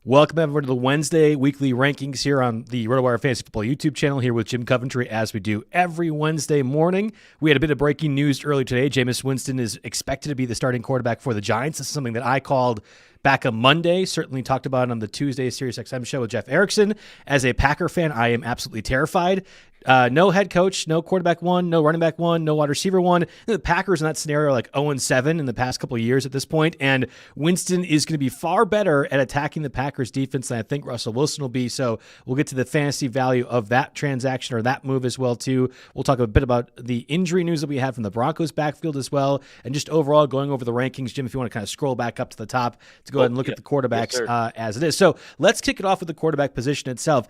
Welcome everyone to the Wednesday weekly rankings here on the RotoWire Fantasy Football YouTube channel here with Jim Coventry as we do every Wednesday morning. We had a bit of breaking news earlier today. Jameis Winston is expected to be the starting quarterback for the Giants. This is something that I called back on Monday, certainly talked about it on the Tuesday SiriusXM show with Jeff Erickson. As a Packer fan, I am absolutely terrified. No head coach, no quarterback one, no running back one, no wide receiver one. The Packers in that scenario are like 0-7 in the past couple of years at this point, and Winston is going to be far better at attacking the Packers defense than I think Russell Wilson will be. So we'll get to the fantasy value of that transaction or that move as well too. We'll talk a bit about the injury news that we had from the Broncos backfield as well, and just overall going over the rankings. Jim, if you want to kind of scroll back up to the top to go ahead and look at the quarterbacks as it is. So let's kick it off with the quarterback position itself.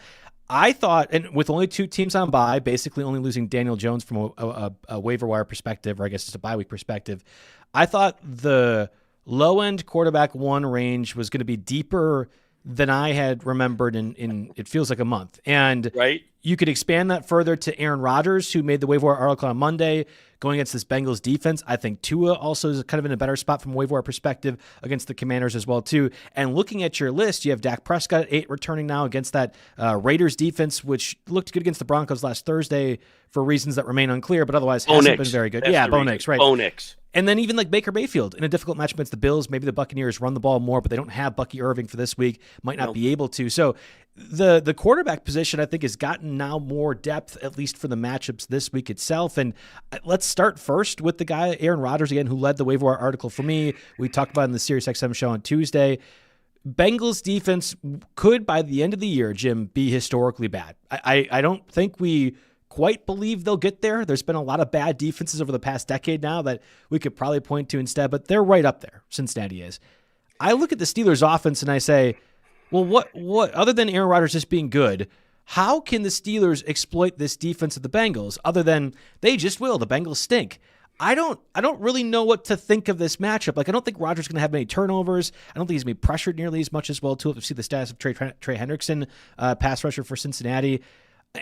I thought, and with only two teams on bye, basically only losing Daniel Jones from a waiver wire perspective, or I guess it's a bye week perspective, I thought the low-end quarterback one range was going to be deeper than I had remembered in it feels like a month. And you could expand that further to Aaron Rodgers, who made the waiver wire article on Monday, going against this Bengals defense. I think Tua also is kind of in a better spot from a waiver wire perspective against the Commanders as well, too. And looking at your list, you have Dak Prescott at 8 returning now against that Raiders defense, which looked good against the Broncos last Thursday for reasons that remain unclear, but otherwise hasn't been very good. That's Bo Nix, right. Bo Nix. And then even like Baker Mayfield in a difficult match against the Bills, maybe the Buccaneers run the ball more, but they don't have Bucky Irving for this week, might not be able to. So the quarterback position, I think, has gotten now more depth, at least for the matchups this week itself. And let's start first with the guy, Aaron Rodgers, again, who led the waiver wire article for me. We talked about it in the SiriusXM show on Tuesday. Bengals defense could, by the end of the year, Jim, be historically bad. I don't think we quite believe they'll get there. There's been a lot of bad defenses over the past decade now that we could probably point to instead, but they're right up there. Cincinnati is. I look at the Steelers offense and I say, well, what other than Aaron Rodgers just being good, how can the Steelers exploit this defense of the Bengals other than they just will? The Bengals stink. I don't really know what to think of this matchup. Like, I don't think Rodgers is going to have many turnovers. I don't think he's going to be pressured nearly as much as well, too. If you see the status of Trey Hendrickson, pass rusher for Cincinnati.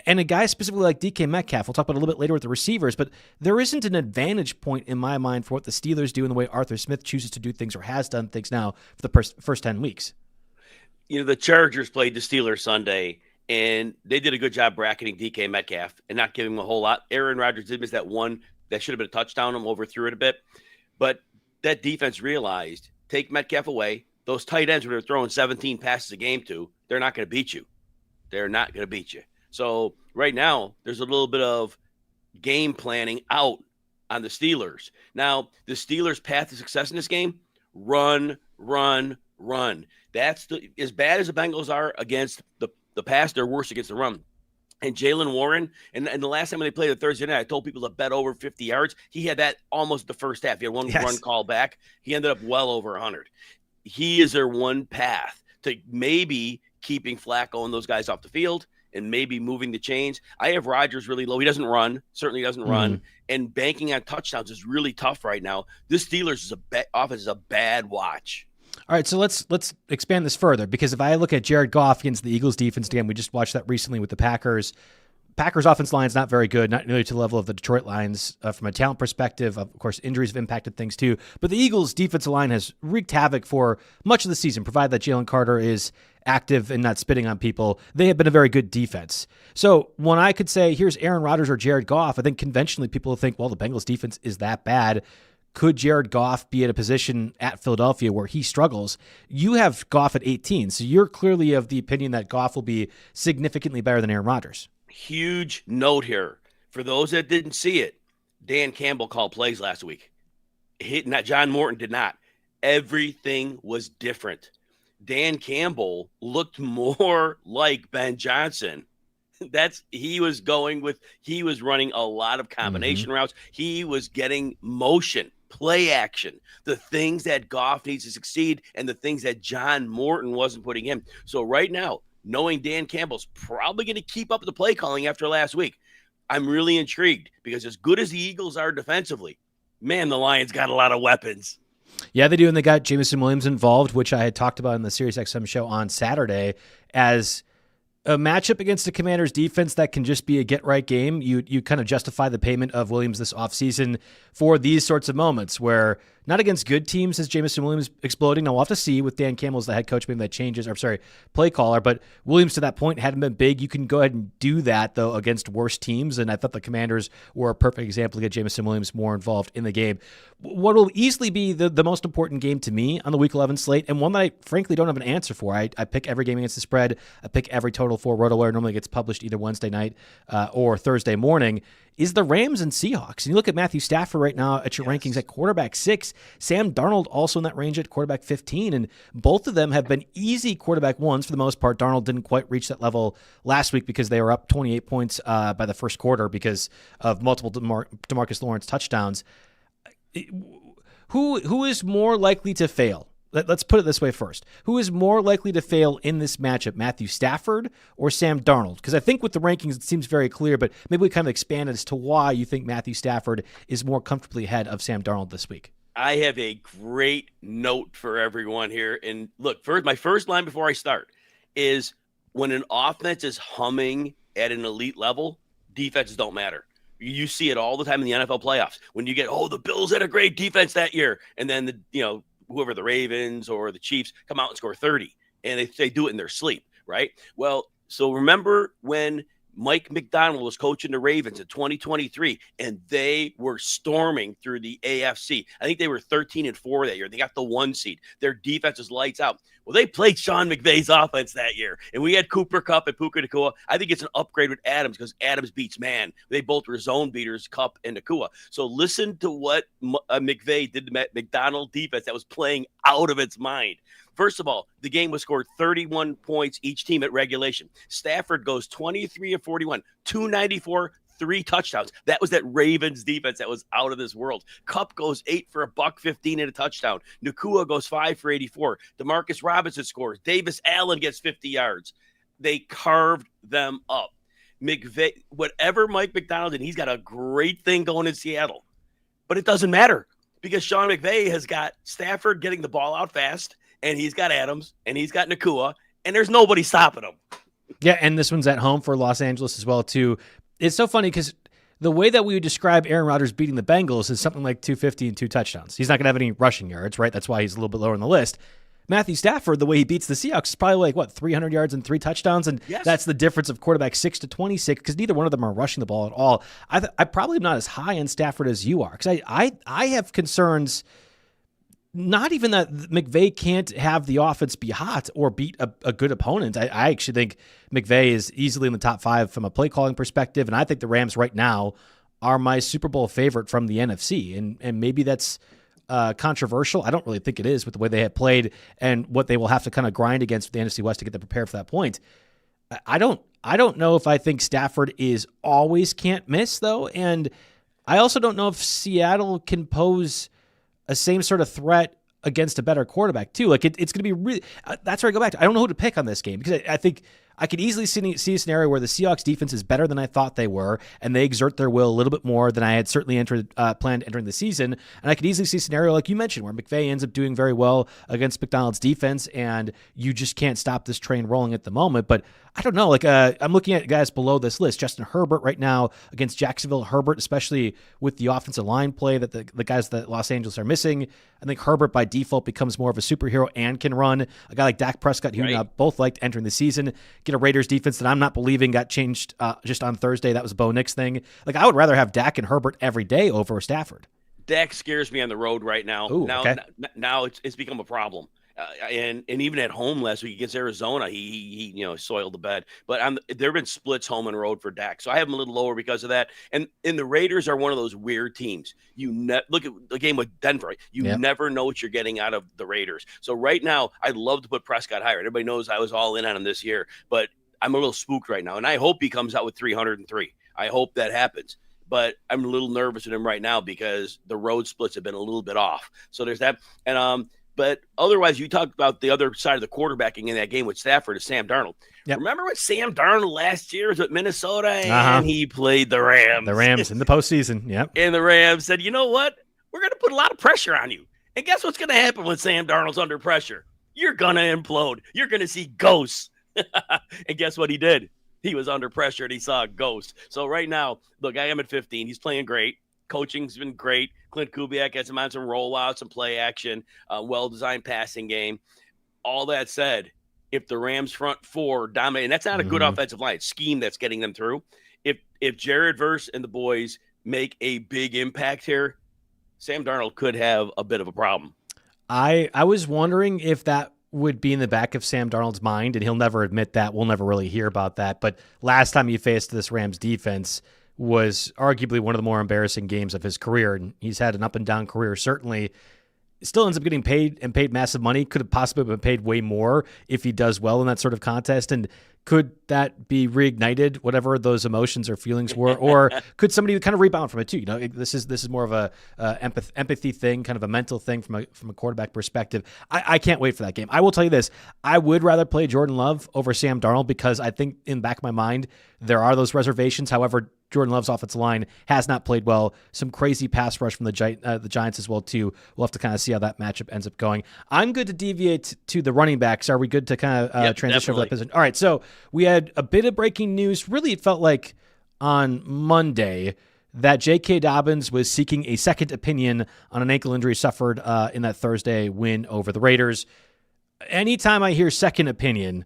And a guy specifically like DK Metcalf, we'll talk about a little bit later with the receivers, but there isn't an advantage point in my mind for what the Steelers do in the way Arthur Smith chooses to do things or has done things now for the first 10 weeks. You know, the Chargers played the Steelers Sunday, and they did a good job bracketing DK Metcalf and not giving him a whole lot. Aaron Rodgers did miss that one that should have been a touchdown. Him overthrew it a bit. But that defense realized, take Metcalf away, those tight ends where they're throwing 17 passes a game to, they're not going to beat you. They're not going to beat you. So right now, there's a little bit of game planning out on the Steelers. Now, the Steelers' path to success in this game, run. That's as bad as the Bengals are against the pass, they're worse against the run. And Jaylen Warren, and the last time they played the Thursday night, I told people to bet over 50 yards. He had that almost the first half. He had one run call back. He ended up well over 100. He is their one path to maybe keeping Flacco and those guys off the field and maybe moving the chains. I have Rodgers really low. He doesn't run, certainly doesn't run, and banking on touchdowns is really tough right now. This Steelers offense is a bad watch. All right, so let's expand this further, because if I look at Jared Goff against the Eagles defense, again, we just watched that recently with the Packers. Packers offense line is not very good, not nearly to the level of the Detroit Lions from a talent perspective. Of course, injuries have impacted things too. But the Eagles' defensive line has wreaked havoc for much of the season, provided that Jalen Carter is active and not spitting on people. They have been a very good defense. So when I could say, here's Aaron Rodgers or Jared Goff, I think conventionally people will think, well, the Bengals defense is that bad. Could Jared Goff be at a position at Philadelphia where he struggles? You have Goff at 18, so you're clearly of the opinion that Goff will be significantly better than Aaron Rodgers. Huge note here. For those that didn't see it, Dan Campbell called plays last week. John Morton did not. Everything was different. Dan Campbell looked more like Ben Johnson. He was running a lot of combination routes. He was getting motion, play action, the things that Goff needs to succeed and the things that John Morton wasn't putting in. So right now, knowing Dan Campbell's probably going to keep up the play calling after last week, I'm really intrigued, because as good as the Eagles are defensively, man, the Lions got a lot of weapons. Yeah, they do, and they got Jameson Williams involved, which I had talked about in the SiriusXM show on Saturday as a matchup against the Commanders defense that can just be a get-right game. You kind of justify the payment of Williams this offseason for these sorts of moments where not against good teams as Jamison Williams exploding. Now we'll have to see with Dan Campbell as the head coach, maybe that changes, play caller, but Williams to that point hadn't been big. You can go ahead and do that though against worse teams, and I thought the Commanders were a perfect example to get Jamison Williams more involved in the game. What will easily be the most important game to me on the Week 11 slate, and one that I frankly don't have an answer for. I pick every game against the spread. I pick every total for RotoWire. Normally gets published either Wednesday night or Thursday morning, is the Rams and Seahawks. And you look at Matthew Stafford right now at your rankings at quarterback 6, Sam Darnold also in that range at quarterback 15, and both of them have been easy quarterback ones for the most part. Darnold didn't quite reach that level last week because they were up 28 points by the first quarter because of multiple DeMarcus Lawrence touchdowns. Who is more likely to fail? Let's put it this way first. Who is more likely to fail in this matchup, Matthew Stafford or Sam Darnold? Because I think with the rankings, it seems very clear, but maybe we kind of expand as to why you think Matthew Stafford is more comfortably ahead of Sam Darnold this week. I have a great note for everyone here. And look, my first line before I start is when an offense is humming at an elite level, defenses don't matter. You see it all the time in the NFL playoffs. When you get, the Bills had a great defense that year, and then whoever the Ravens or the Chiefs come out and score 30, and they do it in their sleep, right? Well, so remember when Mike McDonald was coaching the Ravens in 2023, and they were storming through the AFC. I think they were 13-4 that year. They got the 1 seed. Their defense was lights out. Well, they played Sean McVay's offense that year, and we had Cooper Kupp and Puka Nacua. I think it's an upgrade with Adams because Adams beats man. They both were zone beaters, Kupp and Nacua. So listen to what McVay did to McDonald defense that was playing out of its mind. First of all, the game was scored 31 points each team at regulation. Stafford goes 23 of 41, 294, 3 touchdowns. That was that Ravens defense that was out of this world. Kupp goes 8 for $115 and a touchdown. Nacua goes 5 for 84. DeMarcus Robinson scores. Davis Allen gets 50 yards. They carved them up. McVay, whatever Mike McDonald did, he's got a great thing going in Seattle. But it doesn't matter because Sean McVay has got Stafford getting the ball out fast, and he's got Adams, and he's got Nacua, and there's nobody stopping him. Yeah, and this one's at home for Los Angeles as well, too. It's so funny because the way that we would describe Aaron Rodgers beating the Bengals is something like 250 and 2 touchdowns. He's not going to have any rushing yards, right? That's why he's a little bit lower on the list. Matthew Stafford, the way he beats the Seahawks, is probably 300 yards and 3 touchdowns, and That's the difference of quarterback 6 to 26 because neither one of them are rushing the ball at all. I probably am not as high on Stafford as you are because I have concerns. Not even that McVay can't have the offense be hot or beat a good opponent. I actually think McVay is easily in the top 5 from a play calling perspective, and I think the Rams right now are my Super Bowl favorite from the NFC, and maybe that's controversial. I don't really think it is with the way they have played and what they will have to kind of grind against with the NFC West to get them prepared for that point. I don't know if I think Stafford is always can't miss though, and I also don't know if Seattle can pose a same sort of threat against a better quarterback too. It's going to be really. That's where I go back to. I don't know who to pick on this game because I think I could easily see a scenario where the Seahawks defense is better than I thought they were, and they exert their will a little bit more than I had certainly planned entering the season. And I could easily see a scenario like you mentioned where McVay ends up doing very well against McDonald's defense, and you just can't stop this train rolling at the moment. But I don't know. I'm looking at guys below this list. Justin Herbert right now against Jacksonville. Herbert, especially with the offensive line play that the guys that Los Angeles are missing, I think Herbert by default becomes more of a superhero and can run. A guy like Dak Prescott, who both liked entering the season, get a Raiders defense that I'm not believing got changed just on Thursday. That was a Bo Nix thing. I would rather have Dak and Herbert every day over Stafford. Dak scares me on the road right now. Ooh, now it's become a problem. And even at home last week against Arizona, he soiled the bed. But there have been splits home and road for Dak, so I have him a little lower because of that. And the Raiders are one of those weird teams. Look at the game with Denver. You never know what you're getting out of the Raiders. So right now, I'd love to put Prescott higher. Everybody knows I was all in on him this year, but I'm a little spooked right now, and I hope he comes out with 303. I hope that happens. But I'm a little nervous with him right now because the road splits have been a little bit off. So there's that. And but otherwise, you talked about the other side of the quarterbacking in that game with Stafford is Sam Darnold. Yep. Remember what Sam Darnold last year was with Minnesota, and he played the Rams. The Rams in the postseason, yep. And the Rams said, you know what? We're going to put a lot of pressure on you. And guess what's going to happen when Sam Darnold's under pressure? You're going to implode. You're going to see ghosts. And guess what he did? He was under pressure, and he saw a ghost. So right now, look, I am at 15. He's playing great. Coaching's been great. Clint Kubiak has him on some rollouts and play action, well-designed passing game. All that said, if the Rams front four dominate, and that's not a good offensive line, it's scheme that's getting them through. If Jared Verse and the boys make a big impact here, Sam Darnold could have a bit of a problem. I was wondering if that would be in the back of Sam Darnold's mind, and he'll never admit that. We'll never really hear about that. But last time he faced this Rams defense was arguably one of the more embarrassing games of his career, and he's had an up and down career, certainly. Still ends up getting paid and paid massive money. Could have possibly been paid way more if he does well in that sort of contest. And could that be reignited, whatever those emotions or feelings were? Or could somebody kind of rebound from it too? This is more of a empathy thing, kind of a mental thing from a quarterback perspective. I can't wait for that game. I will tell you this. I would rather play Jordan Love over Sam Darnold because I think in the back of my mind, there are those reservations. However, Jordan Love's offensive line has not played well. Some crazy pass rush from the Giants as well, too. We'll have to kind of see how that matchup ends up going. I'm good to deviate to the running backs. Are we good to kind of transition over that position? All right, so we had a bit of breaking news. Really, it felt like on Monday that J.K. Dobbins was seeking a second opinion on an ankle injury suffered in that Thursday win over the Raiders. Anytime I hear second opinion,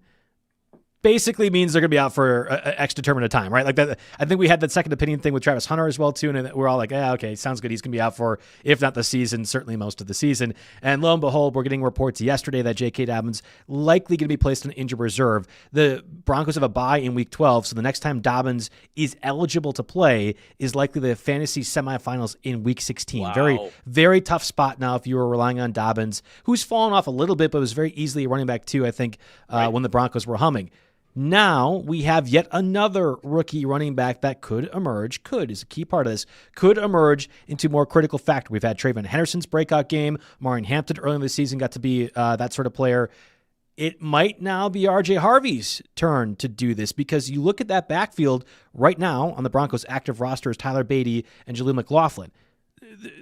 basically means they're going to be out for an X determined time, right? Like that. I think we had that second opinion thing with Travis Hunter as well too, and we're all like, yeah, okay, sounds good. He's going to be out for, if not the season, certainly most of the season. And lo and behold, we're getting reports yesterday that J.K. Dobbins likely going to be placed on injured reserve. The Broncos have a bye in Week 12, so the next time Dobbins is eligible to play is likely the fantasy semifinals in Week 16. Wow. Very, very tough spot now if you were relying on Dobbins, who's fallen off a little bit, but was very easily a running back too, I think, when the Broncos were humming. Now we have yet another rookie running back that could emerge, is a key part of this, could emerge into more critical factor. We've had Trayvon Henderson's breakout game. Maureen Hampton early in the season got to be that sort of player. It might now be R.J. Harvey's turn to do this because you look at that backfield right now on the Broncos' active roster is Tyler Beatty and Jaleel McLaughlin.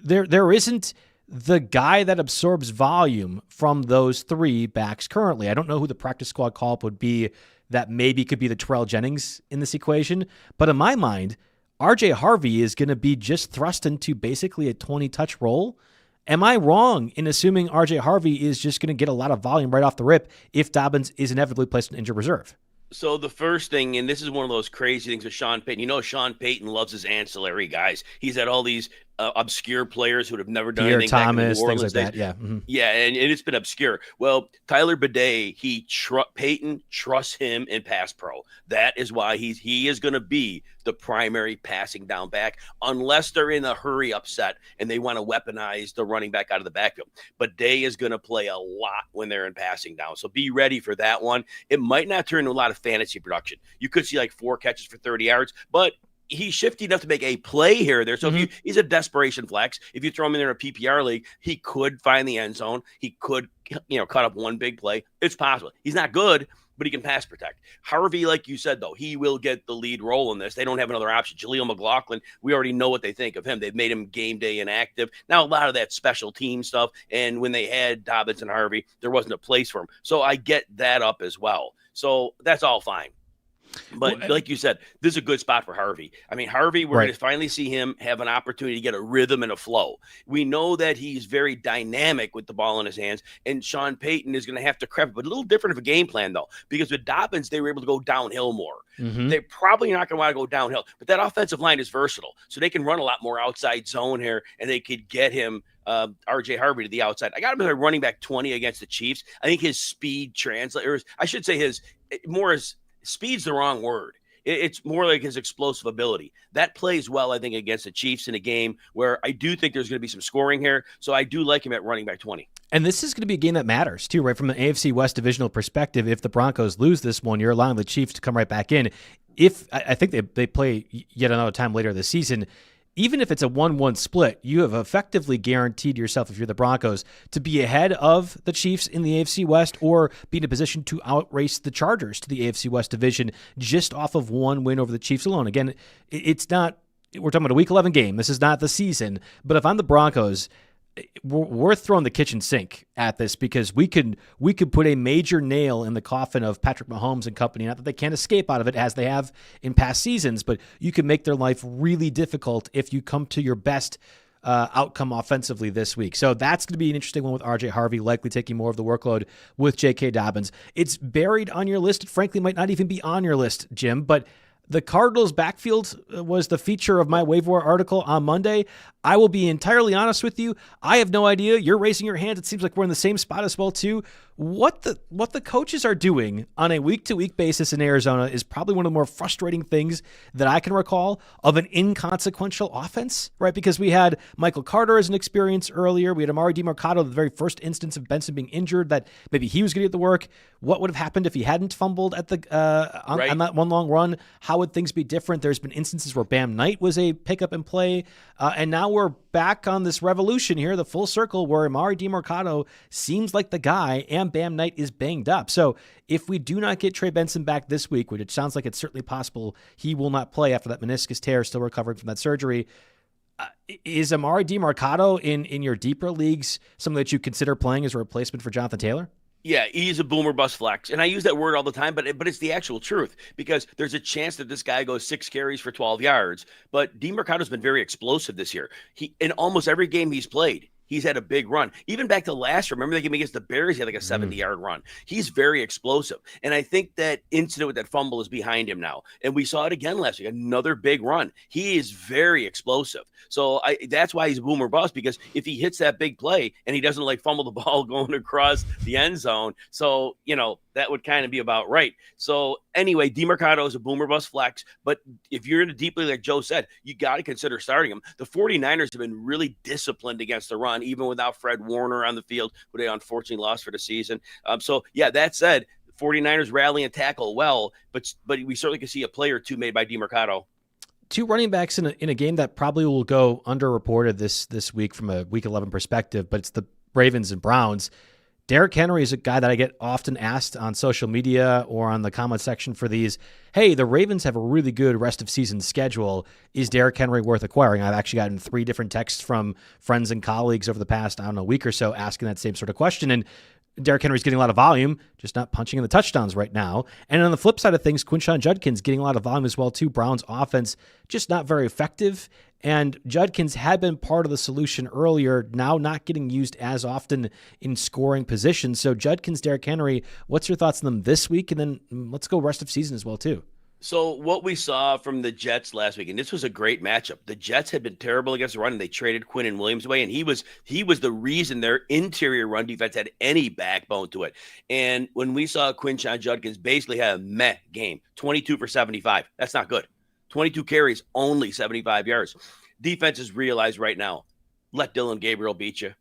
There isn't the guy that absorbs volume from those three backs currently. I don't know who the practice squad call-up would be that maybe could be the Terrell Jennings in this equation. But in my mind, R.J. Harvey is going to be just thrust into basically a 20-touch role. Am I wrong in assuming R.J. Harvey is just going to get a lot of volume right off the rip if Dobbins is inevitably placed in injured reserve? So the first thing, and this is one of those crazy things with Sean Payton. Sean Payton loves his ancillary guys. He's had all these obscure players who would have never done anything. Thomas, back in things like that. Yeah. Mm-hmm. Yeah, and it's been obscure. Well, Tyler Bidet, Peyton trusts him in pass pro. That is why he is going to be the primary passing down back, unless they're in a hurry upset and they want to weaponize the running back out of the backfield. Bidet is going to play a lot when they're in passing down, so be ready for that one. It might not turn into a lot of fantasy production. You could see like 4 catches for 30 yards, but he's shifty enough to make a play here or there. So if he's a desperation flex. If you throw him in there in a PPR league, he could find the end zone. He could, cut up one big play. It's possible. He's not good, but he can pass protect. Harvey, like you said, though, he will get the lead role in this. They don't have another option. Jaleel McLaughlin, we already know what they think of him. They've made him game day inactive. Now, a lot of that special team stuff, and when they had Dobbins and Harvey, there wasn't a place for him. So I get that up as well. So that's all fine. But like you said, this is a good spot for Harvey. I mean, Harvey, we're going to finally see him have an opportunity to get a rhythm and a flow. We know that he's very dynamic with the ball in his hands, and Sean Payton is going to have to crep, but a little different of a game plan, though, because with Dobbins, they were able to go downhill more. They're probably not going to want to go downhill, but that offensive line is versatile, so they can run a lot more outside zone here, and they could get him R.J. Harvey to the outside. I got him as a running back 20 against the Chiefs. I think his speed translates, or I should say speed's the wrong word. It's more like his explosive ability. That plays well, I think, against the Chiefs in a game where I do think there's going to be some scoring here. So I do like him at running back 20. And this is going to be a game that matters, too, right? From an AFC West divisional perspective, if the Broncos lose this one, you're allowing the Chiefs to come right back in. I think they play yet another time later this season, even if it's a 1-1 split, you have effectively guaranteed yourself, if you're the Broncos, to be ahead of the Chiefs in the AFC West or be in a position to outrace the Chargers to the AFC West division just off of one win over the Chiefs alone. Again, it's not – we're talking about a Week 11 game. This is not the season. But if I'm the Broncos, we're throwing the kitchen sink at this because we could put a major nail in the coffin of Patrick Mahomes and company. Not that they can't escape out of it as they have in past seasons, but you can make their life really difficult if you come to your best outcome offensively this week. So that's going to be an interesting one with RJ Harvey, likely taking more of the workload with J.K. Dobbins. It's buried on your list. It frankly might not even be on your list, Jim, but the Cardinals' backfield was the feature of my waiver wire article on Monday. I will be entirely honest with you. I have no idea. You're raising your hands. It seems like we're in the same spot as well, too. What the coaches are doing on a week-to-week basis in Arizona is probably one of the more frustrating things that I can recall of an inconsequential offense, right? Because we had Michael Carter as an experience earlier. We had Amari DiMercato, the very first instance of Benson being injured, that maybe he was going to get the work. What would have happened if he hadn't fumbled at the on that one long run? How would things be different? There's been instances where Bam Knight was a pickup and play, and now we're back on this revolution here, the full circle, where Amari DiMercato seems like the guy, and Bam Knight is banged up. So if we do not get Trey Benson back this week, which it sounds like it's certainly possible he will not play after that meniscus tear, still recovering from that surgery, is Amari DiMercato in your deeper leagues something that you consider playing as a replacement for Jonathan Taylor? Yeah, he's a boomer bust flex. And I use that word all the time, but it's the actual truth because there's a chance that this guy goes 6 carries for 12 yards. But DiMercato's been very explosive this year. In almost every game he's played, he's had a big run. Even back to last year, remember the game against the Bears? He had like a 70-yard run. He's very explosive. And I think that incident with that fumble is behind him now. And we saw it again last week, another big run. He is very explosive. So that's why he's a boomer bust, because if he hits that big play and he doesn't like fumble the ball going across the end zone, so, that would kind of be about right. So anyway, DiMercato is a boomer bust flex, but if you're in a deep league, like Joe said, you got to consider starting him. The 49ers have been really disciplined against the run, even without Fred Warner on the field, who they unfortunately lost for the season. So yeah, that said, 49ers rally and tackle well, but we certainly can see a play or two made by DiMercato. 2 running backs in a game that probably will go underreported this week from a Week 11 perspective, but it's the Ravens and Browns. Derrick Henry is a guy that I get often asked on social media or on the comment section for these. Hey, the Ravens have a really good rest of season schedule. Is Derrick Henry worth acquiring? I've actually gotten 3 different texts from friends and colleagues over the past, week or so asking that same sort of question. And Derrick Henry's getting a lot of volume, just not punching in the touchdowns right now. And on the flip side of things, Quinshon Judkins getting a lot of volume as well too. Browns offense just not very effective. And Judkins had been part of the solution earlier, now not getting used as often in scoring positions. So Judkins, Derrick Henry, what's your thoughts on them this week? And then let's go rest of season as well too. So what we saw from the Jets last week, and this was a great matchup. The Jets had been terrible against the run, and they traded Quinnen Williams away, and he was the reason their interior run defense had any backbone to it. And when we saw Quinshon Judkins basically have a meh game, 22 for 75, that's not good. 22 carries, only 75 yards. Defenses realize right now, let Dylan Gabriel beat you.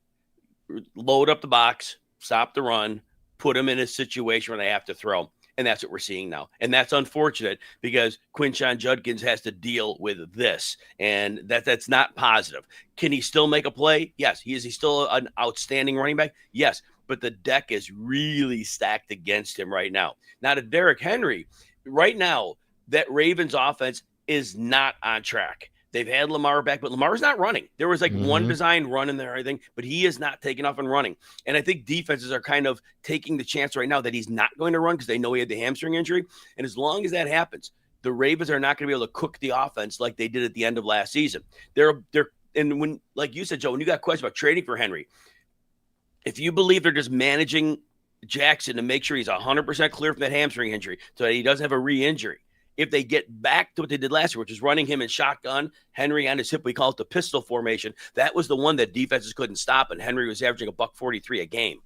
Load up the box, stop the run, put them in a situation where they have to throw. And that's what we're seeing now. And that's unfortunate because Quinshon Judkins has to deal with this. And that's not positive. Can he still make a play? Yes. Is he still an outstanding running back? Yes. But the deck is really stacked against him right now. Now to Derrick Henry, right now, that Ravens offense is not on track. They've had Lamar back, but Lamar's not running. There was one designed run in there, I think, but he is not taking off and running. And I think defenses are kind of taking the chance right now that he's not going to run because they know he had the hamstring injury. And as long as that happens, the Ravens are not going to be able to cook the offense like they did at the end of last season. And when, like you said, Joe, when you got questions about trading for Henry, if you believe they're just managing Jackson to make sure he's 100% clear from that hamstring injury so that he doesn't have a re-injury, if they get back to what they did last year, which is running him in shotgun, Henry on his hip, we call it the pistol formation. That was the one that defenses couldn't stop, and Henry was averaging $143 a game.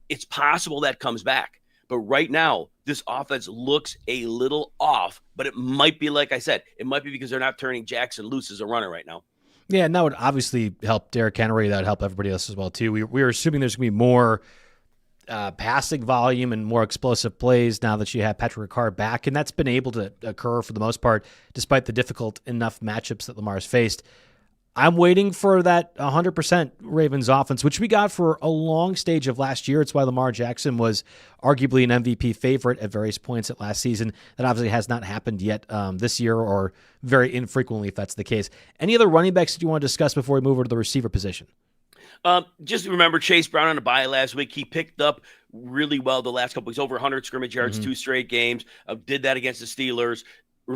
It's possible that comes back. But right now, this offense looks a little off, but it might be, like I said, it might be because they're not turning Jackson loose as a runner right now. Yeah, and that would obviously help Derrick Henry. That would help everybody else as well, too. We were assuming there's going to be more passing volume and more explosive plays now that you have Patrick Ricard back, and that's been able to occur for the most part, despite the difficult enough matchups that Lamar's faced. I'm waiting for that 100% Ravens offense, which we got for a long stage of last year. It's why Lamar Jackson was arguably an MVP favorite at various points at last season. That obviously has not happened yet this year, or very infrequently if that's the case. Any other running backs that you want to discuss before we move over to the receiver position? Just remember Chase Brown on a bye last week. He picked up really well the last couple weeks, over 100 scrimmage yards, 2 straight games. Did that against the Steelers.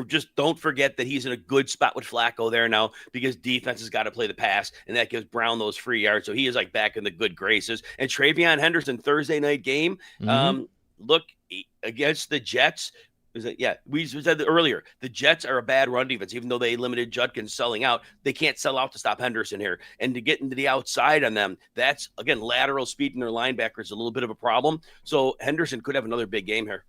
Just don't forget that he's in a good spot with Flacco there now because defense has got to play the pass, and that gives Brown those free yards. So he is like back in the good graces. And Travion Henderson, Thursday night game, look, against the Jets. We said earlier, the Jets are a bad run defense. Even though they limited Judkins selling out, they can't sell out to stop Henderson here. And to get into the outside on them, that's, again, lateral speed in their linebackers is a little bit of a problem. So Henderson could have another big game here.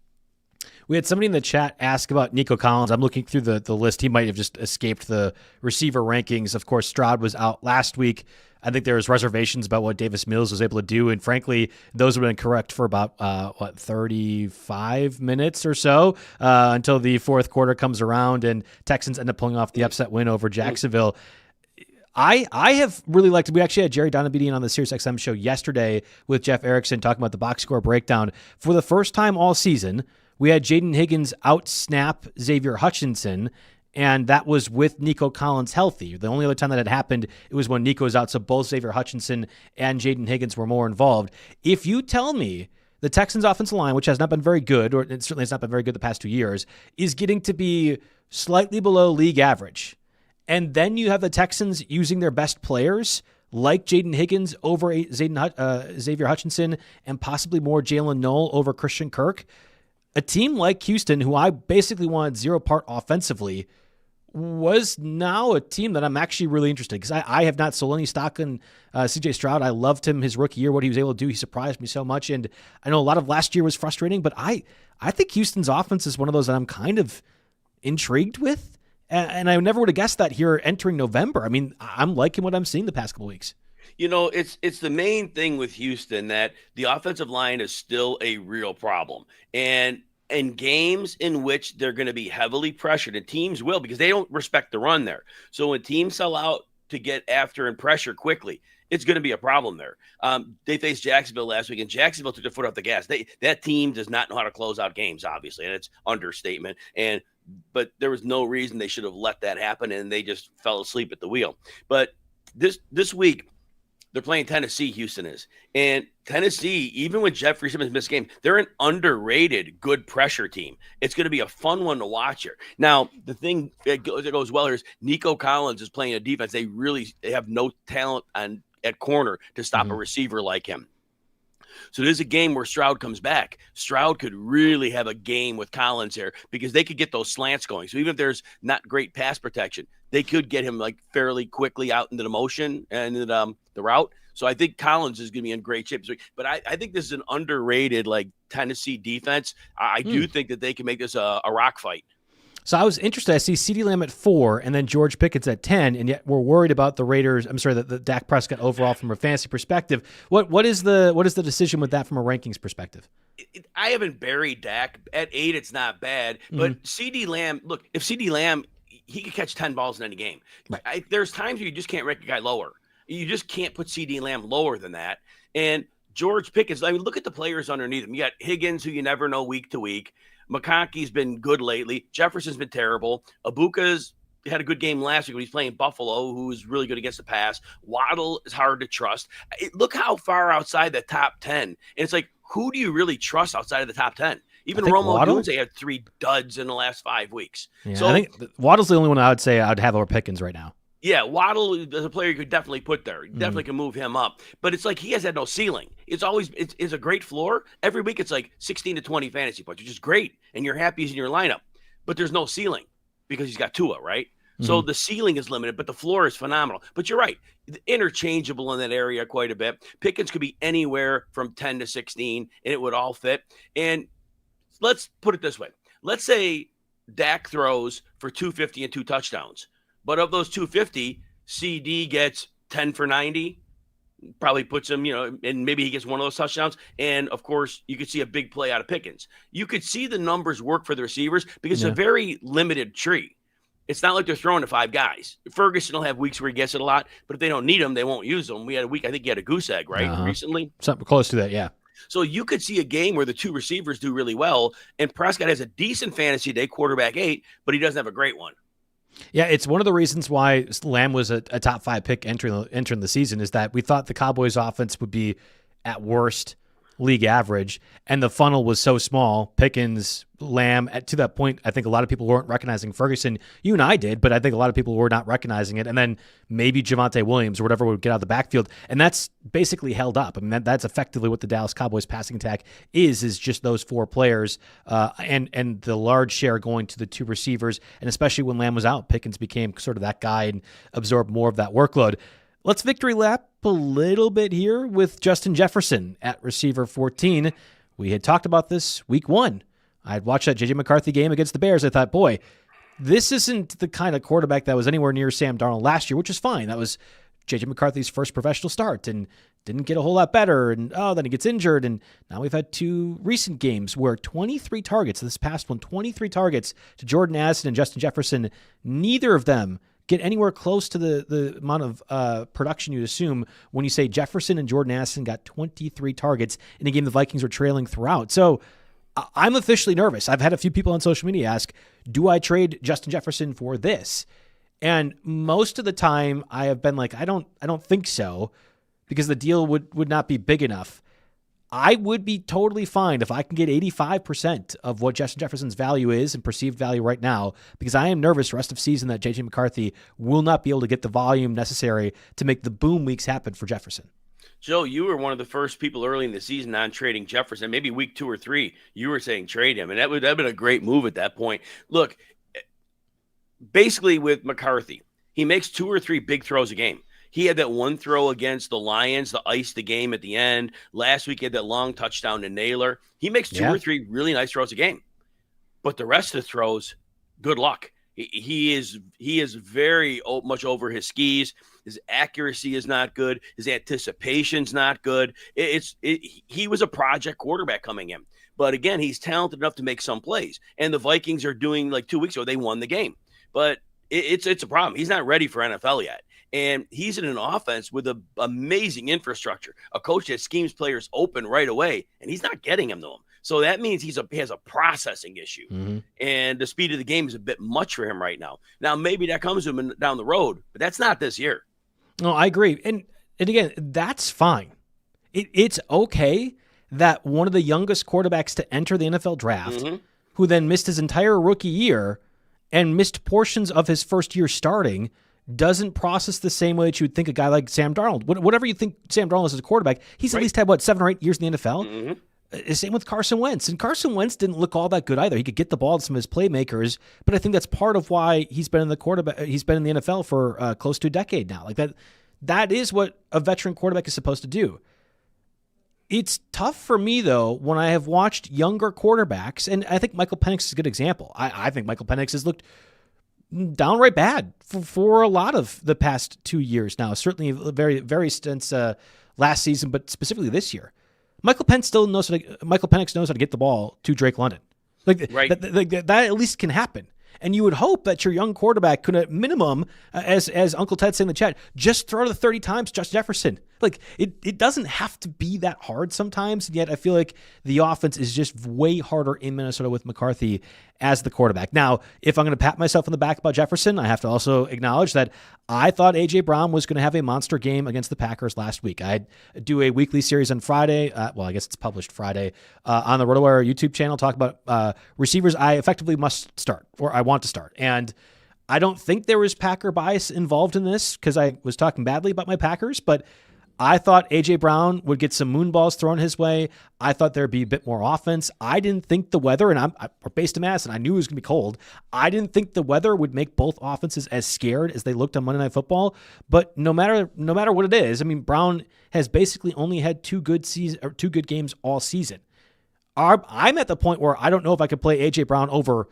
We had somebody in the chat ask about Nico Collins. I'm looking through the list. He might have just escaped the receiver rankings. Of course, Stroud was out last week. I think there was reservations about what Davis Mills was able to do, and frankly, those have been correct for about 35 minutes or so until the fourth quarter comes around and Texans end up pulling off the upset win over Jacksonville. I have really liked it. We actually had Jerry Donabedian on the SiriusXM show yesterday with Jeff Erickson talking about the box score breakdown. For the first time all season, we had Jaden Higgins out-snap Xavier Hutchinson, and that was with Nico Collins healthy. The only other time that had happened, it was when Nico was out, so both Xavier Hutchinson and Jaden Higgins were more involved. If you tell me the Texans' offensive line, which has not been very good, or it certainly has not been very good the past 2 years, is getting to be slightly below league average, and then you have the Texans using their best players like Jaden Higgins over Xavier Hutchinson and possibly more Jalen Noel over Christian Kirk, a team like Houston, who I basically wanted zero part offensively, was now a team that I'm actually really interested in because I have not sold any stock in C.J. Stroud. I loved him his rookie year, what he was able to do. He surprised me so much, and I know a lot of last year was frustrating, but I think Houston's offense is one of those that I'm kind of intrigued with, and I never would have guessed that here entering November. I mean, I'm liking what I'm seeing the past couple weeks. You know, it's the main thing with Houston that the offensive line is still a real problem. And in games in which they're going to be heavily pressured, and teams will because they don't respect the run there. So when teams sell out to get after and pressure quickly, it's going to be a problem there. They faced Jacksonville last week, and Jacksonville took their foot off the gas. That team does not know how to close out games, obviously, and it's understatement. But there was no reason they should have let that happen, and they just fell asleep at the wheel. But this week, they're playing Tennessee, Houston is. And Tennessee, even with Jeffrey Simmons missed game, they're an underrated good pressure team. It's going to be a fun one to watch here. Now, the thing that goes well here is Nico Collins is playing a defense. They have no talent at corner to stop a receiver like him. So there's a game where Stroud comes back. Stroud could really have a game with Collins here because they could get those slants going. So even if there's not great pass protection, they could get him like fairly quickly out into the motion and the route. So I think Collins is going to be in great shape. But I think this is an underrated like Tennessee defense. I do think that they can make this a rock fight. So I was interested. I see CeeDee Lamb at 4 and then George Pickett's at 10, and yet we're worried about the Raiders. I'm sorry, the Dak Prescott overall from a fantasy perspective. What is the decision with that from a rankings perspective? I haven't buried Dak at 8. It's not bad, but CeeDee Lamb. Look, if CeeDee Lamb, he could catch 10 balls in any game. Right. There's times where you just can't rank a guy lower. You just can't put CeeDee Lamb lower than that. And George Pickens. I mean, look at the players underneath him. You got Higgins, who you never know week to week. McConkey's been good lately. Jefferson's been terrible. Abuka's had a good game last week when he's playing Buffalo, who is really good against the pass. Waddle is hard to trust. Look how far outside the top 10. And it's like, who do you really trust outside of the top 10? Even Romo Dunze had 3 duds in the last 5 weeks. Yeah, so I think Waddle's the only one I would say I'd have over Pickens right now. Yeah, Waddle is a player you could definitely put there. You definitely can move him up. But it's like he has had no ceiling. It's a great floor. Every week it's like 16 to 20 fantasy points, which is great. And you're happy he's in your lineup. But there's no ceiling because he's got Tua, right? So the ceiling is limited, but the floor is phenomenal. But you're right. Interchangeable in that area quite a bit. Pickens could be anywhere from 10 to 16, and it would all fit. And let's put it this way. Let's say Dak throws for 250 and 2 touchdowns. But of those 250, CD gets 10 for 90, probably puts him, and maybe he gets one of those touchdowns. And, of course, you could see a big play out of Pickens. You could see the numbers work for the receivers because it's a very limited tree. It's not like they're throwing to 5 guys. Ferguson will have weeks where he gets it a lot, but if they don't need him, they won't use them. We had a week, I think he had a goose egg, right, recently? Something close to that, yeah. So you could see a game where the 2 receivers do really well, and Prescott has a decent fantasy day, quarterback 8, but he doesn't have a great one. Yeah, it's one of the reasons why Lamb was a top 5 pick entering the season is that we thought the Cowboys offense would be at worst league average, and the funnel was so small. Pickens, Lamb, to that point, I think a lot of people weren't recognizing Ferguson. You and I did, but I think a lot of people were not recognizing it. And then maybe Javonte Williams or whatever would get out of the backfield, and that's basically held up. I mean, that's effectively what the Dallas Cowboys passing attack is just those 4 players, and the large share going to the 2 receivers, and especially when Lamb was out, Pickens became sort of that guy and absorbed more of that workload. Let's victory lap a little bit here with Justin Jefferson at receiver 14. We had talked about this week 1. I had watched that J.J. McCarthy game against the Bears. I thought, boy, this isn't the kind of quarterback that was anywhere near Sam Darnold last year, which is fine. That was J.J. McCarthy's first professional start and didn't get a whole lot better. And, then he gets injured. And now we've had 2 recent games where 23 targets, this past one, 23 targets to Jordan Addison and Justin Jefferson. Neither of them get anywhere close to the amount of production you'd assume when you say Jefferson and Jordan Addison got 23 targets in a game the Vikings were trailing throughout. So I'm officially nervous. I've had a few people on social media ask, do I trade Justin Jefferson for this? And most of the time I have been like, I don't think so, because the deal would not be big enough. I would be totally fine if I can get 85% of what Justin Jefferson's value is and perceived value right now, because I am nervous the rest of season that J.J. McCarthy will not be able to get the volume necessary to make the boom weeks happen for Jefferson. Joe, you were one of the first people early in the season on trading Jefferson. Maybe week 2 or 3, you were saying trade him, and that would have been a great move at that point. Look, basically with McCarthy, he makes 2 or 3 big throws a game. He had that one throw against the Lions to ice the game at the end. Last week, he had that long touchdown to Naylor. He makes 2 or 3 really nice throws a game. But the rest of the throws, good luck. He is very much over his skis. His accuracy is not good. His anticipation's not good. He was a project quarterback coming in. But again, he's talented enough to make some plays. And the Vikings are doing, like 2 weeks ago, they won the game. But it's a problem. He's not ready for NFL yet. And he's in an offense with an amazing infrastructure, a coach that schemes players open right away, and he's not getting them to him. So that means he has a processing issue, and the speed of the game is a bit much for him right now. Now, maybe that comes to him down the road, but that's not this year. No, I agree. And again, that's fine. It's okay that one of the youngest quarterbacks to enter the NFL draft, who then missed his entire rookie year and missed portions of his first year starting, doesn't process the same way that you would think a guy like Sam Darnold. Whatever you think Sam Darnold is as a quarterback, he's at least had, 7 or 8 years in the NFL? Same with Carson Wentz. And Carson Wentz didn't look all that good either. He could get the ball to some of his playmakers, but I think that's part of why he's been in the NFL for close to a decade now. Like that is what a veteran quarterback is supposed to do. It's tough for me, though, when I have watched younger quarterbacks, and I think Michael Penix is a good example. I think Michael Penix has looked downright bad for a lot of the past 2 years now. Certainly very since last season, but specifically this year. Michael Penix knows how to get the ball to Drake London. That at least can happen. And you would hope that your young quarterback could, at minimum, as Uncle Ted said in the chat, just throw to 30 times Justin Jefferson. Like, it doesn't have to be that hard sometimes, and yet I feel like the offense is just way harder in Minnesota with McCarthy as the quarterback. Now, if I'm going to pat myself on the back about Jefferson, I have to also acknowledge that I thought A.J. Brown was going to have a monster game against the Packers last week. I do a weekly series on Friday. I guess it's published Friday on the RotoWire YouTube channel, talk about receivers I effectively must start, or I want to start. And I don't think there was Packer bias involved in this because I was talking badly about my Packers, but I thought A.J. Brown would get some moon balls thrown his way. I thought there'd be a bit more offense. I didn't think the weather, and we're based in Madison, I knew it was going to be cold. I didn't think the weather would make both offenses as scared as they looked on Monday Night Football. But no matter what it is, I mean, Brown has basically only had 2 good games all season. I'm at the point where I don't know if I could play A.J. Brown over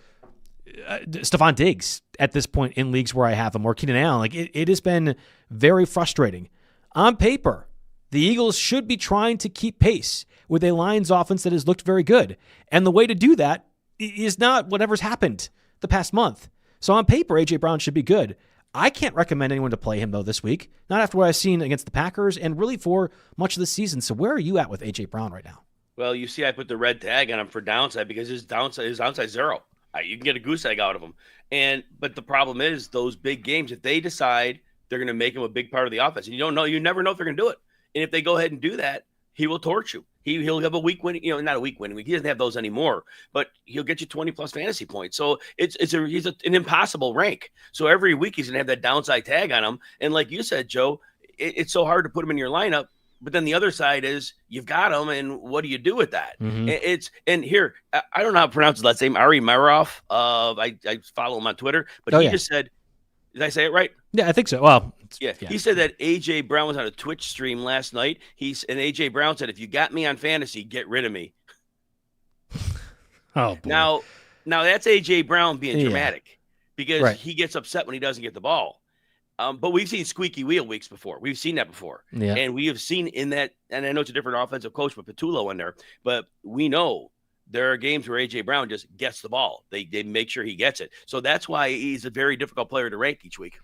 Stephon Diggs at this point in leagues where I have him, or Keenan Allen. Like it has been very frustrating. On paper, the Eagles should be trying to keep pace with a Lions offense that has looked very good. And the way to do that is not whatever's happened the past month. So on paper, A.J. Brown should be good. I can't recommend anyone to play him, though, this week. Not after what I've seen against the Packers and really for much of the season. So where are you at with A.J. Brown right now? Well, you see I put the red tag on him for downside because his downside is 0. You can get a goose egg out of him. But the problem is those big games, if they decide they're going to make him a big part of the offense, and you never know if they're going to do it. And if they go ahead and do that, he will torch you. He'll have a week winning, not a week winning week. He doesn't have those anymore, but he'll get you 20 plus fantasy points. So he's an impossible rank. So every week he's gonna have that downside tag on him. And like you said, Joe, it's so hard to put him in your lineup. But then the other side is you've got him, and what do you do with that? And here I don't know how to pronounce his last name, Ari Meroff. I follow him on Twitter, but he just said, did I say it right? Yeah, I think so. Well, yeah. He said that A.J. Brown was on a Twitch stream last night. And A.J. Brown said, if you got me on fantasy, get rid of me. Oh, boy. Now that's A.J. Brown being dramatic because he gets upset when he doesn't get the ball. But we've seen squeaky wheel weeks before. We've seen that before. Yeah. And we have seen in that, and I know it's a different offensive coach with Patullo in there, but we know there are games where A.J. Brown just gets the ball. They make sure he gets it. So that's why he's a very difficult player to rank each week.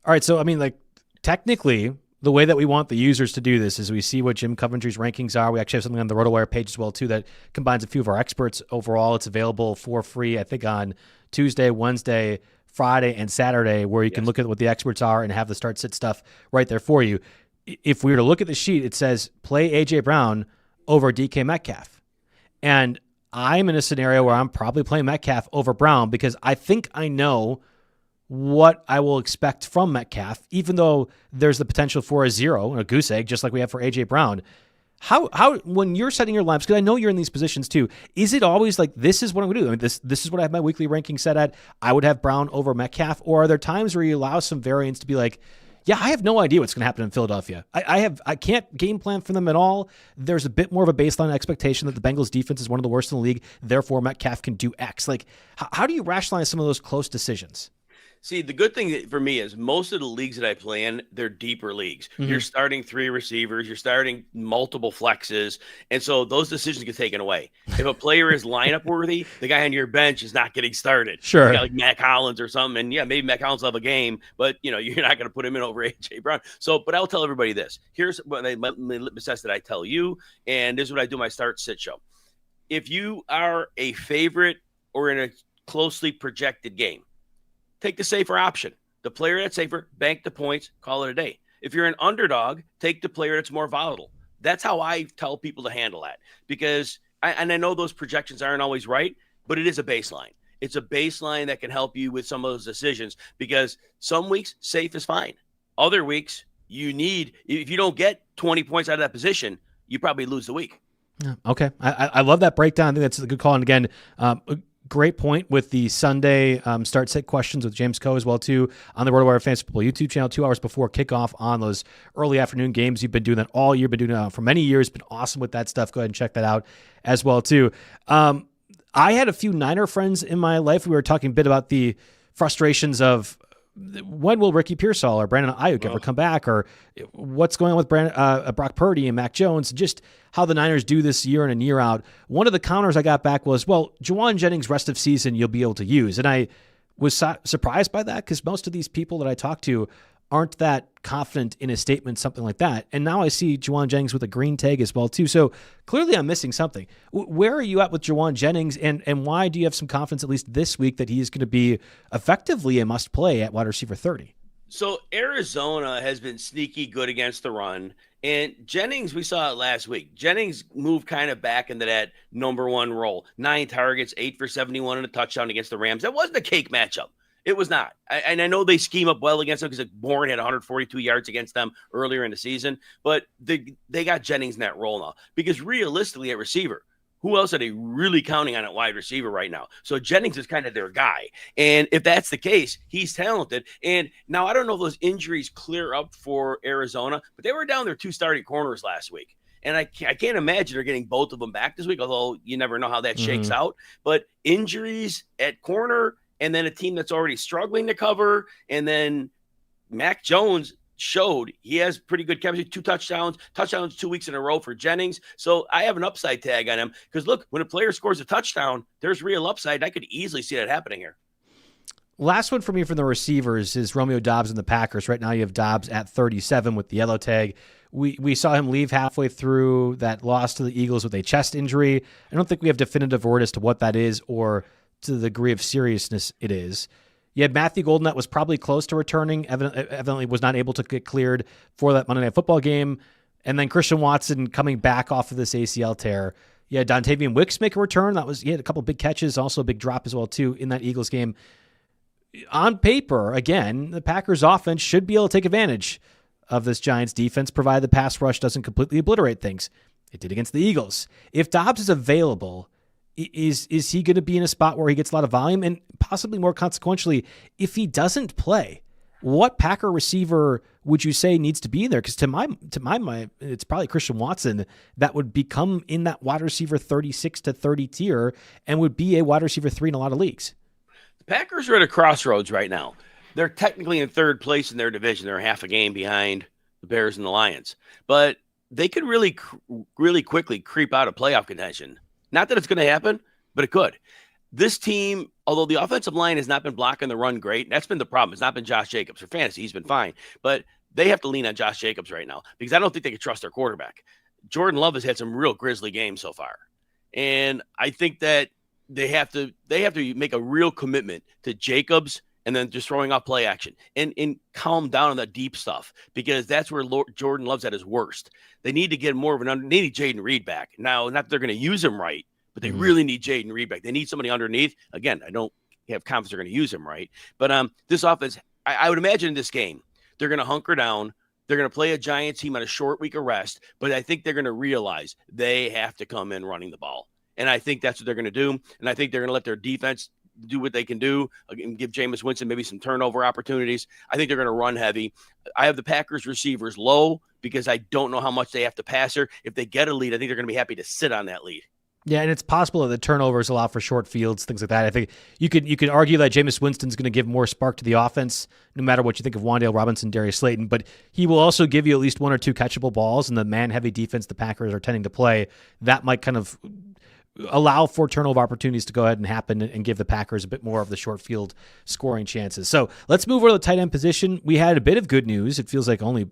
All right, so, I mean, like, technically, the way that we want the users to do this is we see what Jim Coventry's rankings are. We actually have something on the RotoWire page as well, too, that combines a few of our experts overall. It's available for free, I think, on Tuesday, Wednesday, Friday, and Saturday, where you can look at what the experts are and have the start-sit stuff right there for you. If we were to look at the sheet, it says play A.J. Brown over DK Metcalf. And I'm in a scenario where I'm probably playing Metcalf over Brown because I think I know what I will expect from Metcalf, even though there's the potential for a zero, a goose egg, just like we have for A.J. Brown. How when you're setting your lineups, because I know you're in these positions too, is it always like, this is what I'm going to do? I mean, this is what I have my weekly ranking set at. I would have Brown over Metcalf. Or are there times where you allow some variance to be like, yeah, I have no idea what's going to happen in Philadelphia. I can't game plan for them at all. There's a bit more of a baseline expectation that the Bengals defense is one of the worst in the league. Therefore, Metcalf can do X. Like, how do you rationalize some of those close decisions? See, the good thing for me is most of the leagues that I play in, they're deeper leagues. You're starting 3 receivers, you're starting multiple flexes, and so those decisions get taken away. If a player is lineup worthy, the guy on your bench is not getting started. Sure. You got like Matt Collins or something, and yeah, maybe Matt Collins will have a game, but you're not going to put him in over A.J. Brown. So, but I'll tell everybody this. Here's what my litmus test that I tell you, and this is what I do my start-sit show. If you are a favorite or in a closely projected game, take the safer option. The player that's safer, bank the points, call it a day. If you're an underdog, take the player that's more volatile. That's how I tell people to handle that, because I know those projections aren't always right, but it is a baseline. It's a baseline that can help you with some of those decisions, because some weeks safe is fine. Other weeks if you don't get 20 points out of that position, you probably lose the week. Okay. I love that breakdown. I think that's a good call. And again, great point with the Sunday start-sit questions with James Coe as well, too, on the RotoWire Fantasy Football YouTube channel 2 hours before kickoff on those early afternoon games. You've been doing that all year, been doing it for many years, been awesome with that stuff. Go ahead and check that out as well, too. I had a few Niner friends in my life. We were talking a bit about the frustrations of when will Ricky Pearsall or Brandon Ayuk ever come back, or what's going on with Brock Purdy and Mac Jones, just how the Niners do this year in and year out. One of the counters I got back was, well, Juwan Jennings rest of season you'll be able to use. And I was surprised by that, because most of these people that I talk to aren't that confident in a statement, something like that. And now I see Juwan Jennings with a green tag as well, too. So clearly I'm missing something. Where are you at with Juwan Jennings, and why do you have some confidence, at least this week, that he is going to be effectively a must-play at wide receiver 30? So Arizona has been sneaky good against the run. And Jennings, we saw it last week. Jennings moved kind of back into that number one role. 9 targets, 8 for 71 and a touchdown against the Rams. That wasn't a cake matchup. It was not. And I know they scheme up well against them, because Bourne had 142 yards against them earlier in the season. But they got Jennings in that role now. Because realistically at receiver, who else are they really counting on at wide receiver right now? So Jennings is kind of their guy. And if that's the case, he's talented. And now I don't know if those injuries clear up for Arizona, but they were down their 2 starting corners last week. And I can't imagine they're getting both of them back this week, although you never know how that shakes out. But injuries at corner, and then a team that's already struggling to cover, and then Mac Jones showed he has pretty good chemistry. 2 touchdowns 2 weeks in a row for Jennings. So I have an upside tag on him, because look, when a player scores a touchdown, there's real upside. I could easily see that happening here. Last one for me from the receivers is Romeo Doubs and the Packers. Right now you have Doubs at 37 with the yellow tag. We saw him leave halfway through that loss to the Eagles with a chest injury. I don't think we have definitive word as to what that is, or to the degree of seriousness it is. You had Matthew Golden that was probably close to returning, evidently was not able to get cleared for that Monday Night Football game. And then Christian Watson coming back off of this ACL tear. You had Dontavian Wicks make a return. He had a couple big catches, also a big drop as well, too, in that Eagles game. On paper, again, the Packers offense should be able to take advantage of this Giants defense, provided the pass rush doesn't completely obliterate things. It did against the Eagles. If Dobbs is available, is he going to be in a spot where he gets a lot of volume? And possibly more consequentially, if he doesn't play, what Packer receiver would you say needs to be there? Because to my mind, it's probably Christian Watson that would become in that wide receiver 36 to 30 tier and would be a wide receiver 3 in a lot of leagues. The Packers are at a crossroads right now. They're technically in third place in their division. They're half a game behind the Bears and the Lions. But they could really quickly creep out of playoff contention. Not that it's going to happen, but it could. This team, although the offensive line has not been blocking the run great, that's been the problem. It's not been Josh Jacobs. For fantasy, he's been fine. But they have to lean on Josh Jacobs right now because I don't think they can trust their quarterback. Jordan Love has had some real grisly games so far. And I think that they have to make a real commitment to Jacobs and then just throwing off play action and calm down on that deep stuff because that's where Jordan Love's at his worst. They need to get more of they need Jaden Reed back. Now, not that they're going to use him right, but they really need Jaden Reed back. They need somebody underneath. Again, I don't have confidence they're going to use him right. But this offense, I would imagine in this game, they're going to hunker down. They're going to play a Giants team on a short week of rest, but I think they're going to realize they have to come in running the ball. And I think that's what they're going to do. And I think they're going to let their defense do what they can do and give Jameis Winston maybe some turnover opportunities. I think they're going to run heavy. I have the Packers receivers low because I don't know how much they have to pass her. If they get a lead, I think they're going to be happy to sit on that lead. Yeah, and it's possible that the turnovers allow for short fields, things like that. I think you could argue that Jameis Winston's going to give more spark to the offense, no matter what you think of Wan'Dale Robinson, Darius Slayton, but he will also give you at least one or two catchable balls, and the man-heavy defense the Packers are tending to play, that might kind of allow for turnover opportunities to go ahead and happen and give the Packers a bit more of the short field scoring chances. So let's move over to the tight end position. We had a bit of good news. It feels like only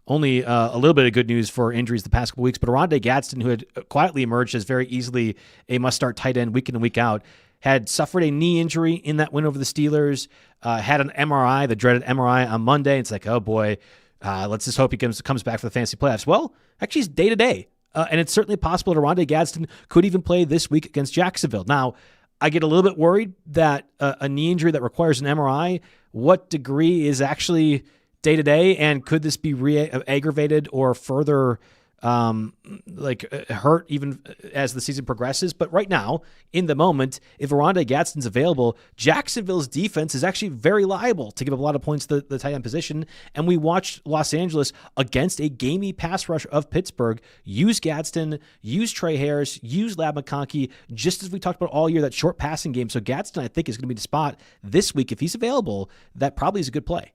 a little bit of good news for injuries the past couple weeks, but Oronde Gadsden, who had quietly emerged as very easily a must-start tight end week in and week out, had suffered a knee injury in that win over the Steelers, had an MRI, the dreaded MRI on Monday. It's like, oh boy, let's just hope he comes back for the fantasy playoffs. Well, actually, he's day-to-day. And it's certainly possible that Oronde Gadsden could even play this week against Jacksonville. Now, I get a little bit worried that a knee injury that requires an MRI, what degree is actually day-to-day, and could this be aggravated or further hurt even as the season progresses? But right now, in the moment, if Oronde Gadsden's available, Jacksonville's defense is actually very liable to give up a lot of points to the tight end position. And we watched Los Angeles against a gamey pass rush of Pittsburgh use Gadsden, use Trey Harris, use Lab McConkey, just as we talked about all year, that short passing game. So Gadsden, I think, is going to be the spot this week. If he's available, that probably is a good play.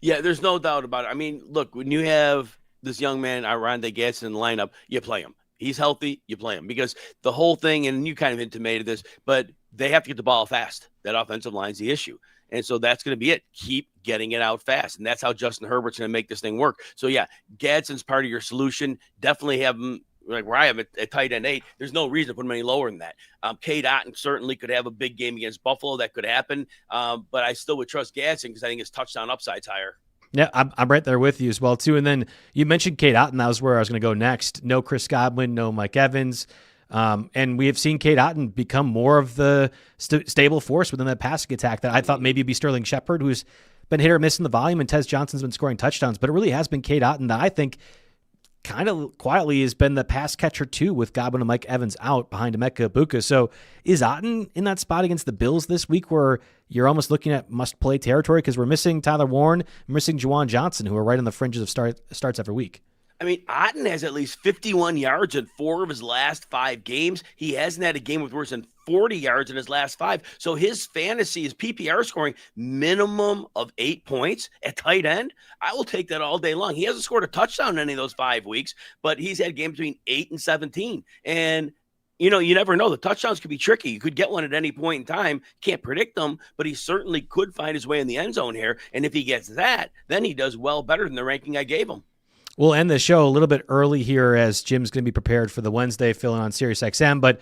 Yeah, there's no doubt about it. I mean, look, when you have this young man, Oronde Gadsden, in the lineup, you play him. He's healthy, you play him. Because the whole thing, and you kind of intimated this, but they have to get the ball fast. That offensive line's the issue. And so that's going to be it. Keep getting it out fast. And that's how Justin Herbert's going to make this thing work. So, yeah, Gadsden's part of your solution. Definitely have him, like where I have it at tight end 8. There's no reason to put him any lower than that. Cade Otton certainly could have a big game against Buffalo. That could happen. But I still would trust Gadsden because I think his touchdown upside's higher. Yeah, I'm right there with you as well, too. And then you mentioned Cade Otton. That was where I was going to go next. No Chris Godwin, no Mike Evans. And we have seen Cade Otton become more of the stable force within that passing attack that I thought maybe it'd be Sterling Shepard, who's been hit or miss in the volume, and Tez Johnson's been scoring touchdowns. But it really has been Cade Otton that I think kind of quietly has been the pass catcher, too, with Godwin and Mike Evans out behind Emeka Egbuka. So is Otton in that spot against the Bills this week where you're almost looking at must-play territory? Because we're missing Tyler Warren, missing Juwan Johnson, who are right on the fringes of starts every week. I mean, Otton has at least 51 yards in 4 of his last 5 games. He hasn't had a game with worse than 40 yards in his last 5. So his fantasy, his PPR scoring, minimum of 8 points at tight end. I will take that all day long. He hasn't scored a touchdown in any of those 5 weeks, but he's had games between 8 and 17. And, you know, you never know. The touchdowns could be tricky. You could get one at any point in time. Can't predict them, but he certainly could find his way in the end zone here. And if he gets that, then he does well better than the ranking I gave him. We'll end the show a little bit early here as Jim's going to be prepared for the Wednesday filling on SiriusXM, but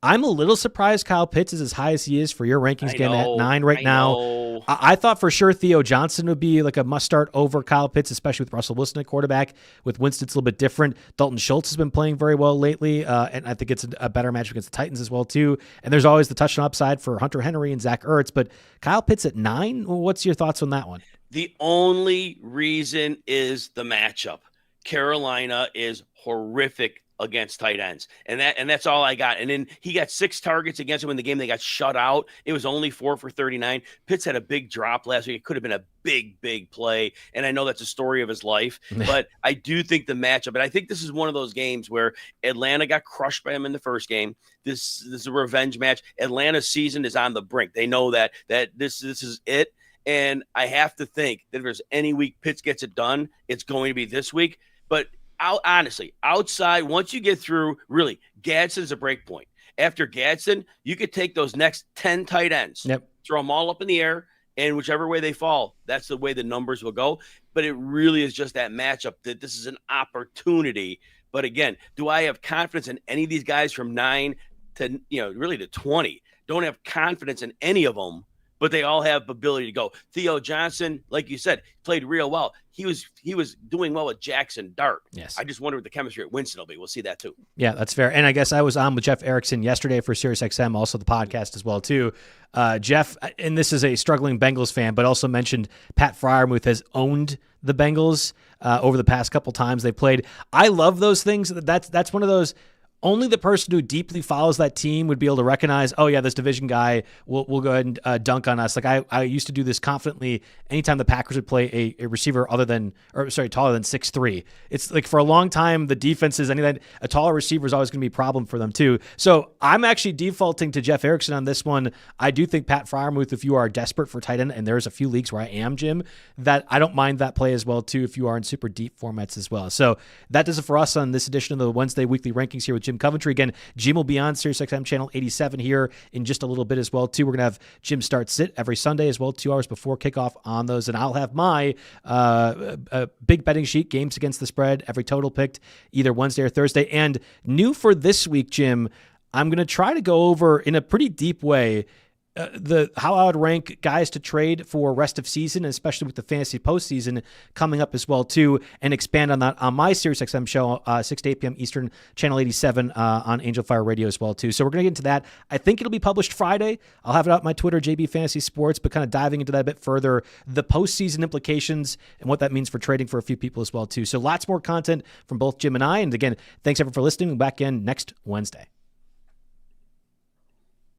I'm a little surprised Kyle Pitts is as high as he is for your rankings again at 9 right now. I thought for sure Theo Johnson would be like a must start over Kyle Pitts, especially with Russell Wilson at quarterback. With Winston, it's a little bit different. Dalton Schultz has been playing very well lately, and I think it's a better match against the Titans as well too. And there's always the touchdown upside for Hunter Henry and Zach Ertz, but Kyle Pitts at 9. What's your thoughts on that one? The only reason is the matchup. Carolina is horrific against tight ends. And that's all I got. And then he got 6 targets against him in the game. They got shut out. It was only 4 for 39. Pitts had a big drop last week. It could have been a big play. And I know that's a story of his life, but I do think the matchup, and I think this is one of those games where Atlanta got crushed by him in the first game. This is a revenge match. Atlanta's season is on the brink. They know that this is it. And I have to think that if there's any week Pitts gets it done, it's going to be this week. But honestly, outside, once you get through, really, Gadsden's a break point. After Gadsden, you could take those next 10 tight ends, throw them all up in the air, and whichever way they fall, that's the way the numbers will go. But it really is just that matchup that this is an opportunity. But again, do I have confidence in any of these guys from 9 to, really to 20? Don't have confidence in any of them, but they all have ability to go. Theo Johnson, like you said, played real well. He was doing well with Jackson Dart. Yes. I just wonder what the chemistry at Winston will be. We'll see that too. Yeah, that's fair. And I guess I was on with Jeff Erickson yesterday for SiriusXM, also the podcast as well too. Jeff, and this is a struggling Bengals fan, but also mentioned Pat Freiermuth has owned the Bengals over the past couple times they played. I love those things. That's one of those. Only the person who deeply follows that team would be able to recognize, oh, yeah, this division guy will go ahead and dunk on us. Like I used to do this confidently anytime the Packers would play a receiver taller than 6'3". It's like for a long time, the defenses, a taller receiver is always going to be a problem for them too. So I'm actually defaulting to Jeff Erickson on this one. I do think Pat Freiermuth, if you are desperate for tight end, and there's a few leagues where I am, Jim, that I don't mind that play as well too if you are in super deep formats as well. So that does it for us on this edition of the Wednesday Weekly Rankings here with Jim Coventry. Again, Jim will be on SiriusXM channel 87 here in just a little bit as well too. We're gonna have Jim start sit every Sunday as well, 2 hours before kickoff on those, and I'll have my big betting sheet, games against the spread, every total picked either Wednesday or Thursday. And new for this week, Jim, I'm gonna try to go over in a pretty deep way how I would rank guys to trade for rest of season, especially with the fantasy postseason coming up as well too, and expand on that on my SiriusXM show, 6 to 8 p.m. Eastern, channel 87 on Angel Fire Radio as well too. So we're going to get into that. I think it'll be published Friday. I'll have it out on my Twitter, JB Fantasy Sports, but kind of diving into that a bit further, the postseason implications and what that means for trading for a few people as well too. So lots more content from both Jim and I. And again, thanks everyone for listening. We'll be back in next Wednesday.